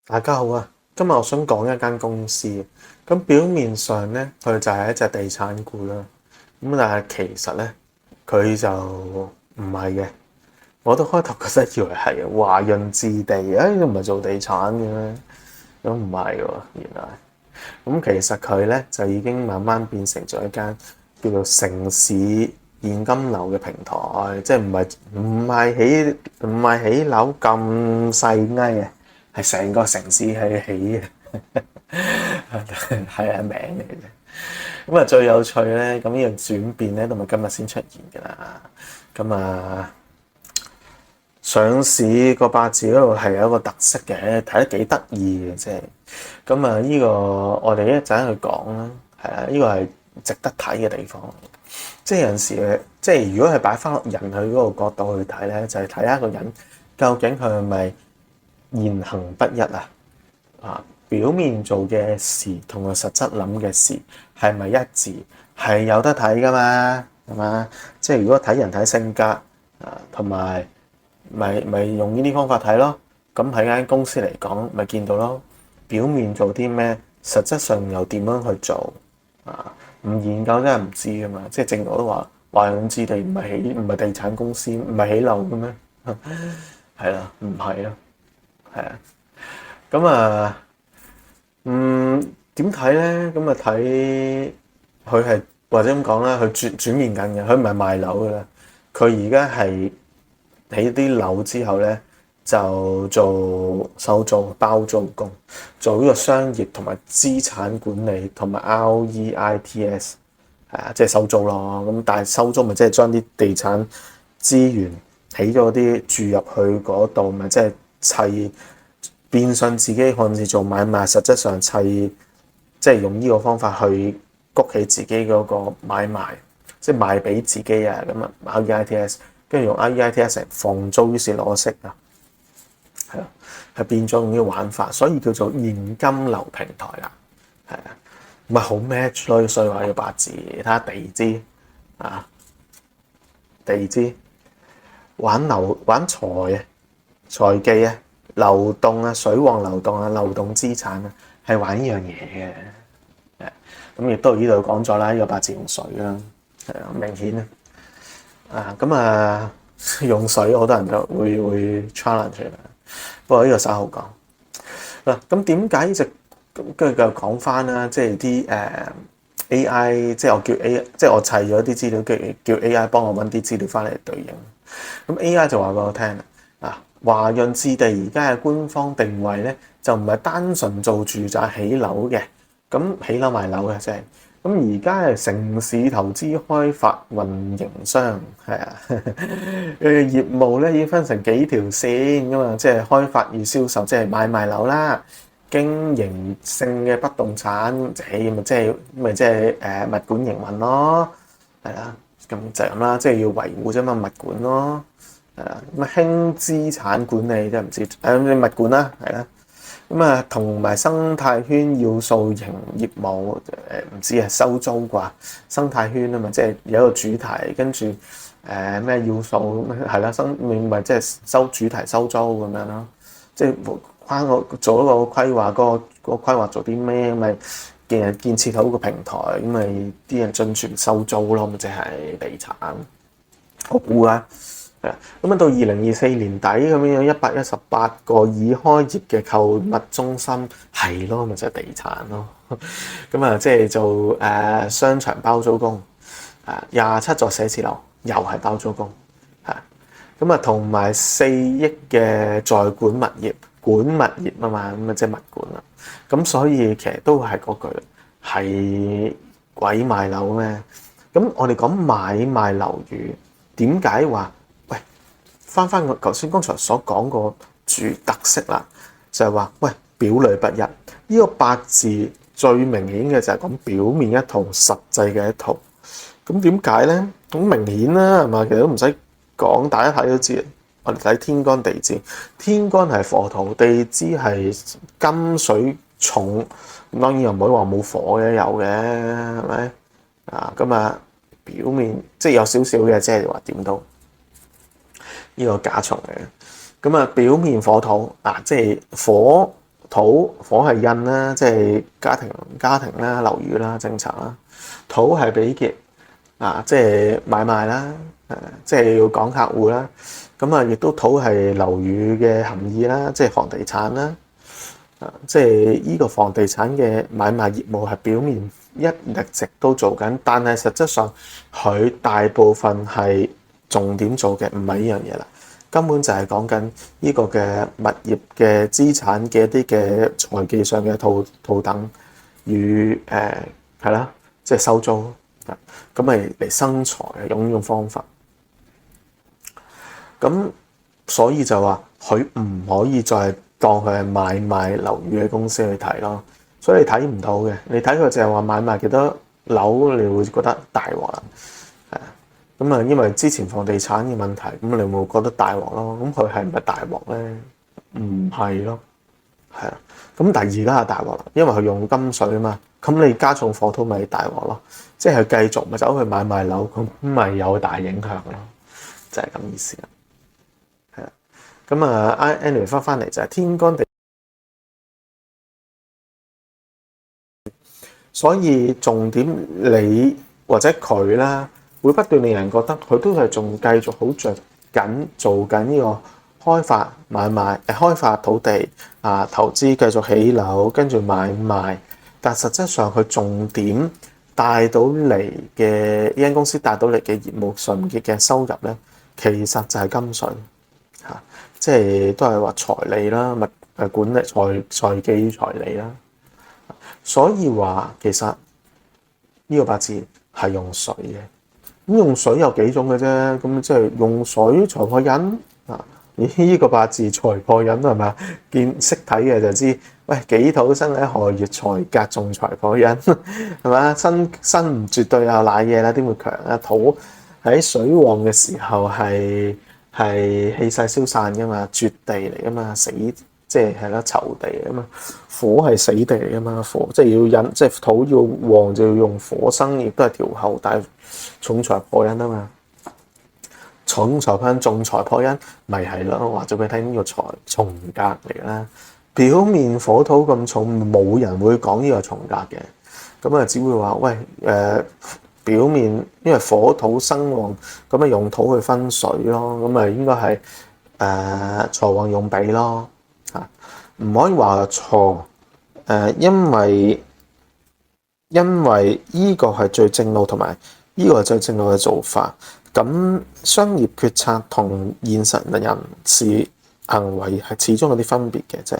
大家好啊！今日我想講一間公司，咁表面上咧佢就係一隻地產股啦，咁但係其實咧佢就唔係嘅。我都開頭覺得以為係華潤置地，唔係做地產嘅咩？咁唔係喎，原來咁其實佢咧就已經慢慢變成咗一間叫做城市現金流嘅平台，即係唔係起樓咁細埃嘅，係成個城市係起嘅，係名嚟嘅啫。咁啊最有趣咧，咁呢樣轉變咧都唔係今日先出現㗎啦。咁上市個八字嗰度係有一個特色嘅，睇得幾得意嘅啫。咁呢個我哋一陣去講啦，係啊，呢個係值得睇嘅地方。即係有陣時即係如果係擺翻人去嗰個角度去睇咧，就係睇下一個人究竟佢係咪言行不一啊？表面做嘅事同佢實質諗嘅事係咪一致？係有得睇噶嘛，係嘛？即係如果睇人睇性格同埋咪用呢啲方法睇咯。咁喺間公司嚟講，咪見到咯。表面做啲咩，實質上又點樣去做啊？唔研究真係唔知噶嘛。即係正如我都話，華潤置地唔係地產公司，唔係起樓嘅咩？係啦，唔係咯，係啊。咁點睇咧？咁睇佢係或者咁講啦，佢轉變緊嘅，佢唔係賣樓噶啦，佢而家係起啲樓之後咧，就做收租包租公，做呢個商業同埋資產管理同埋 REITs， 係啊，即係收租咯。咁但係收租咪即係將啲地產資源起咗啲住入去嗰度，咪即係砌變相自己看似做買賣，實質上砌即係用呢個方法去谷起自己嗰個買賣，即係賣俾自己啊咁啊 REITs。跟住用 REITs 嚟放租，於是攞息啊，係啊，係變咗用呢個玩法，所以叫做現金流平台啦，係啊，咪好 match 咯，所以話要八字，睇下地支啊，地支玩財啊，財技啊，流動啊，水旺流動啊，流動資產啊，係玩呢樣嘢嘅，咁亦都呢度講咗啦，呢個八字用水啦，係啊，明顯啊。用水好多人就會 challenge 啦。不過呢個稍後講嗱。咁點解呢隻跟住講翻啦？即係啲AI，即係我叫 AI，即係我砌咗啲資料，跟住叫 AI 幫我揾啲資料翻嚟對應。咁 AI 就話俾我聽啦，華潤置地而家嘅官方定位咧，就唔係單純做住宅起樓嘅，咁起樓賣樓嘅即係。咁而家係城市投資開發運營商，係啊，佢嘅業務咧要分成幾條線噶嘛，即係開發與銷售，即係買賣樓啦；經營性嘅不動產，咪即係物管營運咯，係啦，咁就咁啦，即係要維護啫嘛，物管咯，係啦，咁輕資產管理即係唔知物管啦，係啦。同埋生態圈要素型業務，唔知啊，收租啩？生態圈啊嘛，即係有一個主題，跟住咩要素係啦，咪即係收主題收租咁樣咯。即係做一個規劃，嗰個規劃做啲咩咪建設好個平台，咁咪啲人進駐收租咯，咪即係地產。我估啊。咁到2024年底咁樣118個已開業嘅購物中心係咯，咪就係地產咯。咁即係做商場包租公，27座寫字樓又係包租公，咁同埋4億嘅在管物業，管物業啊嘛，咁即係物管啦。咁所以其實都係嗰句，係鬼賣樓咩？咁我哋講買賣樓宇，點解話？翻我頭先剛才所講個主特色啦，就係話喂，表裏不一。呢個八字最明顯嘅就係講表面一套，實際嘅一套。咁點解咧？好明顯啦，係嘛？其實都唔使講，大家睇都知。我哋睇天干地支，天干係火土，地支係金水重。咁當然又唔可以話冇火嘅，有嘅係咪？表面即係有少少嘅，即係話點都。呢個甲蟲嚟嘅，表面火土即係火土火係印啦，即係家庭啦、樓宇啦、政策啦。土係比劫即係買賣啦，即係要講客戶啦。咁啊，亦都土係樓宇嘅含義啦，即係房地產啦。即係呢個房地產嘅買賣業務係表面一直都做緊，但係實質上佢大部分係重點做嘅唔係呢樣嘢啦，根本就係講緊呢個嘅物業嘅資產嘅一啲嘅財技上嘅套等與係啦，即係收租咁咪嚟生財嘅用呢種方法。咁所以就話佢唔可以再當佢係買賣樓宇嘅公司去睇咯，所以你睇唔到嘅。你睇佢就係話買賣幾多樓，你會覺得大鑊啦。咁啊，因為之前房地產嘅問題，咁你會覺得大鑊咯。咁佢係唔係大鑊咧？唔係咯，係啊。咁但係而家係大鑊啦，因為佢用金水啊嘛。咁你加重火土咪大鑊咯，即係佢繼續咪走去買賣樓，咁咪有大影響咯，就係咁意思啦。係啦，咁啊，anyway 翻嚟就係天干地，所以重點你或者佢啦，會不斷令人覺得佢都係仲繼續好着緊做緊呢個開發買賣、開發土地投資繼續起樓，跟住買賣。但實質上佢重點帶到嚟嘅呢間公司帶到嚟嘅業務上嘅收入咧，其實就係金水即係都係話財利啦，管理財技財利啦。所以話其實呢個八字係用水嘅，咁用水有幾種嘅啫，咁即係用水財破印呢個八字財破印係咪？見識睇嘅就知，喂，己土生喺亥月財格仲財破印係嘛？身唔絕對有賴嘢啦，點會強啊？土喺水旺嘅時候係氣勢消散噶嘛，絕地嚟噶嘛，死即係啦，仇地嚟噶嘛。火係死地嚟噶嘛，火即係要引，即係土要旺就要用火生，亦都係調後，但係重財破印啊嘛。重財破印，重財破印，咪係咯？話咗俾你聽，呢個財重格嚟啦。表面火土咁重，冇人會講呢個重格嘅。咁啊，只會話喂表面因為火土生旺，咁啊用土去分水咯。咁啊應該係財旺用比咯嚇，唔可以話錯因為呢個係最正路，同埋呢個係最正路嘅做法。咁商業決策同現實人事行為係始終有啲分別嘅啫。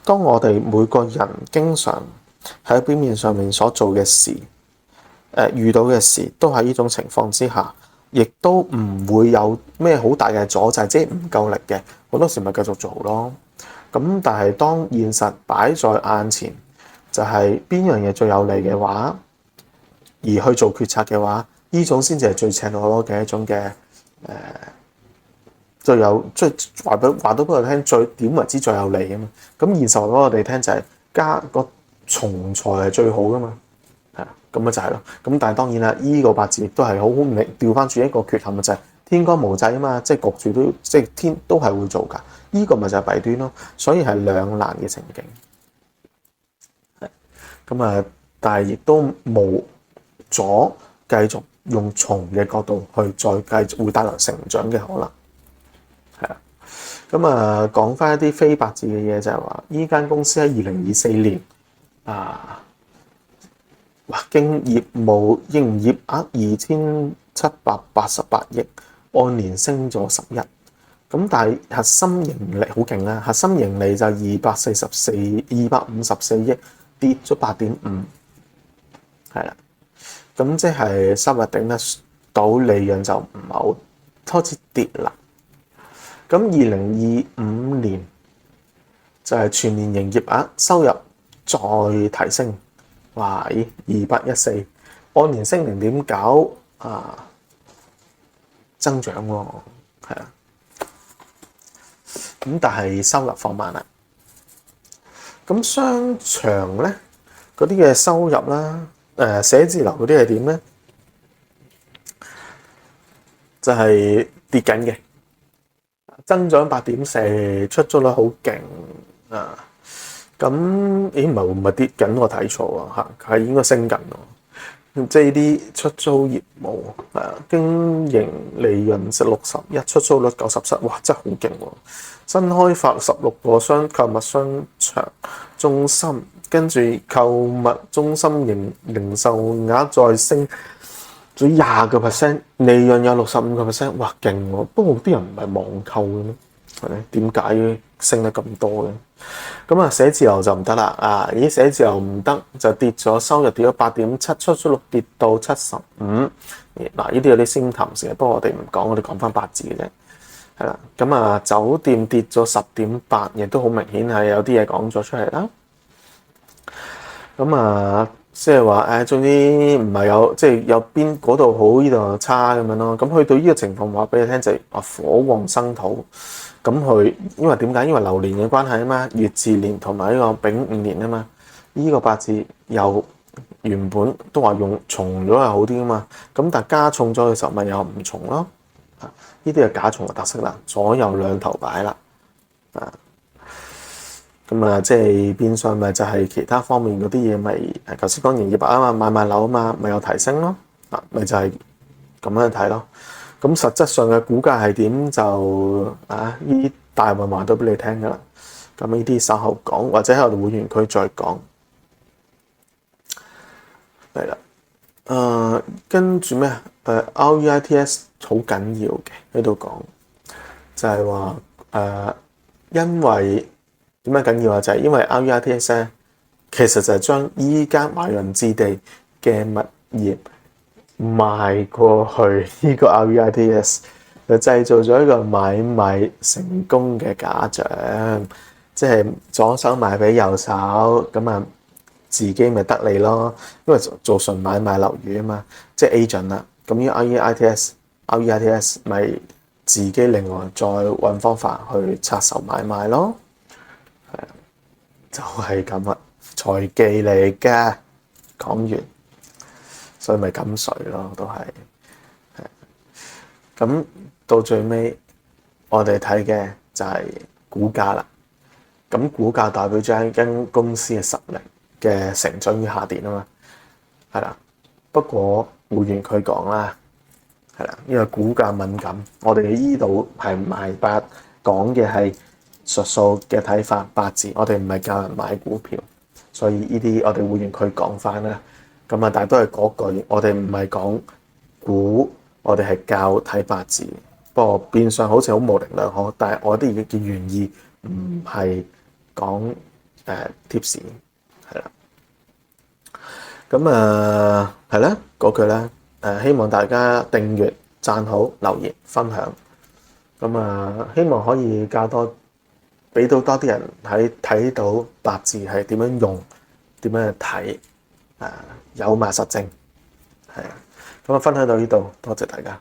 當我哋每個人經常喺表面上面所做嘅事，遇到嘅事都喺呢種情況之下，亦都唔會有咩好大嘅阻滯，即係唔夠力嘅，好多時咪繼續做咯。咁但係當現實擺在眼前，就係邊樣嘢最有利嘅話，而去做決策嘅話，呢種先至係最赤裸裸嘅一種嘅最有即係話到俾我聽，最點為之最有利啊嘛。咁現實話俾我哋聽就係加個從財係最好噶嘛，咁咪就係咯。咁但係當然啦，呢個八字亦都係好明調翻轉一個缺陷嘅就係天干無濟啊嘛，即係焗住都即係天都係會做㗎。呢個咪就係弊端咯，所以係兩難嘅情景。咁啊，但係亦都冇咗繼續用從嘅角度去再繼續會帶來成長嘅可能。係啊，咁啊講翻一啲非八字嘅嘢就係話，呢間公司喺2024年經業務營業額2788億，按年升咗11%。咁但係核心盈利好勁啦，核心盈利就254億，跌咗8.5%，係啦。咁即係收入頂得到，利潤就唔係好開始跌啦。咁2025年就係全年營業額收入再提升，哇！214，按年升0.9%增長喎，係啊。咁但係收入放慢啦。咁商場咧嗰啲嘅收入啦，寫字樓嗰啲係點咧？就係跌緊嘅，增長8.4%，出租率好勁啊！咁咦唔係跌緊，我睇錯啊嚇，係應該升緊喎。即係啲出租業務經營利潤61，出租率97，哇真係好勁喎！新開發16個購物商場中心，跟住購物中心零售額再升咗20%，利潤有65%，哇勁喎！不過啲人唔係網購嘅咩？係咪？點解升得咁多嘅？咁啊，寫字樓就唔得啦。咦，寫字樓唔得就跌咗，收入跌咗8.7，出租率跌到75。嗱，呢啲有啲symptoms嘅，不過我哋唔講，我哋講翻八字嘅啫。係啦，咁啊，酒店跌咗10.8，亦都好明顯係有啲嘢講咗出嚟啦。咁啊，即係話總之唔係有，即係有邊嗰度好，呢度差咁樣咯。咁去到呢個情況話俾你聽，就係話火旺生土。咁佢因為點解？因為流年嘅關係啊嘛，乙巳年同埋呢個丙午年啊嘛。呢個八字又原本都話用重咗係好啲啊嘛。咁但係加重咗嘅時候，咪又唔重咯。呢啲係假重嘅特色啦，左右兩頭擺啦。咁啊，即係變相咪就係其他方面嗰啲嘢，咪頭先講營業額啊嘛，買賣樓啊嘛，咪有提升咯。咪就係咁樣睇咯。咁實質上嘅股價係點就呢啲大運話都俾你聽噶啦。咁呢啲稍後講，或者喺我哋會員區再講。嚟啦，跟住咩REITs 好緊要嘅喺度講，就係話因為點解緊要啊？就係因為 REITs 咧，其實就係將依家華潤置地嘅物業賣過去呢個 REITs，就製造咗一個買賣成功嘅假象，即係左手賣俾右手，咁啊自己咪得利咯。因為做純買賣樓宇啊嘛，即係 agent 啦。咁呢個 REITs 咪自己另外再揾方法去拆售買賣咯。係啊，就係咁啊，財技嚟嘅。講完。所以咪咁水咯，都係。咁到最尾，我哋睇嘅就係股價啦。咁股價代表咗一間公司嘅實力嘅成長與下跌啊嘛。係啦，不過會員佢講啦，係啦，因為股價敏感，我哋依度係賣八講嘅係術數嘅睇法八字，我哋唔係教人買股票，所以呢啲我哋會員佢講翻啦。咁啊，但係都係嗰句，我哋唔係講股，我哋係教睇八字。不過變相好似好模棱兩可，但係我啲嘅原意唔係講tips，係啦。咁係啦，嗰句啦。希望大家訂閱、讚好、留言、分享。咁希望可以教多，俾到多啲人睇到八字係點樣用，點樣去睇。有埋實證，係啊，咁分享到呢度，多謝大家。